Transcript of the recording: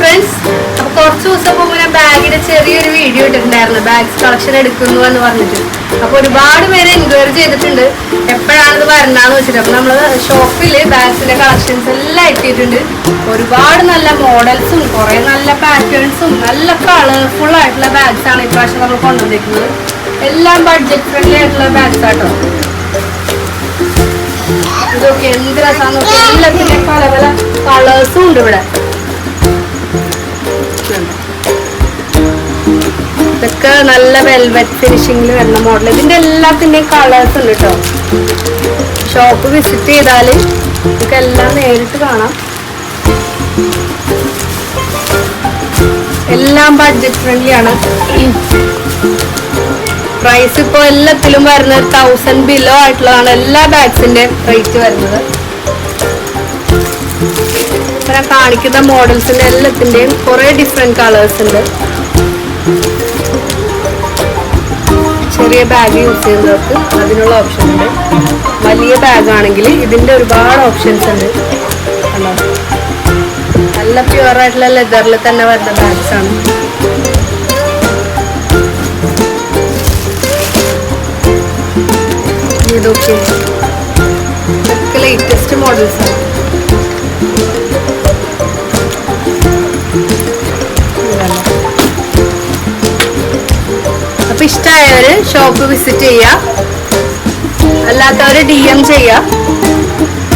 Friends, അപ്പൊ കുറച്ച് ദിവസം മുമ്പ് ഞാൻ ബാഗിന്റെ ചെറിയൊരു വീഡിയോ ഇട്ടിട്ടുണ്ടായിരുന്നു, ബാഗ്സ് കളക്ഷൻ എടുക്കുന്നു എന്ന് പറഞ്ഞിട്ട്. അപ്പൊ ഒരുപാട് പേര് എൻക്വയറി ചെയ്തിട്ടുണ്ട് എപ്പോഴാണിത് വരണാന്ന് വെച്ചിട്ട്. അപ്പൊ നമ്മള് ഷോപ്പില് ബാഗ്സിന്റെ കളക്ഷൻസ് എല്ലാം എത്തിയിട്ടുണ്ട്. ഒരുപാട് നല്ല മോഡൽസും കുറെ നല്ല പാറ്റേൺസും നല്ല കളർഫുൾ ആയിട്ടുള്ള ബാഗ്സ് ആണ് ഇപ്രാവശ്യം നമ്മൾ കൊണ്ടുവന്നിരിക്കുന്നത്. എല്ലാം ബഡ്ജറ്റ് ഫ്രണ്ട്ലി ആയിട്ടുള്ള ബാഗ്സ് ആട്ടോ. ഇതൊക്കെ എന്ത് രസാന്ന് നോക്കി, എല്ലാത്തിന്റെ പല പല കളേഴ്സും ഉണ്ട് ഇവിടെ. ഇതൊക്കെ നല്ല വെൽവെറ്റ് ഫിനിഷിംഗിൽ വരുന്ന മോഡൽ. ഇതിന്റെ എല്ലാത്തിന്റെയും കളേഴ്സ് ഉണ്ട് കേട്ടോ. ഷോപ്പ് വിസിറ്റ് ചെയ്താൽ ഇതൊക്കെ എല്ലാം നേരിട്ട് കാണാം. എല്ലാം ബഡ്ജറ്റ് ഫ്രണ്ട്ലി ആണ്. പ്രൈസ് ഇപ്പോൾ എല്ലാത്തിലും വരുന്നത് 1000 ബിലോ ആയിട്ടുള്ളതാണ് എല്ലാ ബാഗ്സിന്റെ റേറ്റ് വരുന്നത്. ഞാൻ കാണിക്കുന്ന മോഡൽസിന്റെ എല്ലാത്തിന്റെയും കുറെ ഡിഫറെന്റ് കളേഴ്സ് ഉണ്ട്. ചെറിയ ബാഗ് യൂസ് ചെയ്യുന്നവർക്ക് അതിനുള്ള ഓപ്ഷൻ ഉണ്ട്. വലിയ ബാഗ് ആണെങ്കിൽ ഇതിന്റെ ഒരുപാട് ഓപ്ഷൻസ് ഉണ്ട്. നല്ല പ്യുവർ ആയിട്ടുള്ള ലെതറിൽ തന്നെ വരുന്ന ബാഗ്സ് ആണ്. ഇതൊക്കെ ലേറ്റസ്റ്റ് മോഡൽസ് ആണ്. അപ്പൊ ഇഷ്ടമായവര് ഷോപ്പ് വിസിറ്റ് ചെയ്യുക, അല്ലാത്തവര് DM ചെയ്യുക.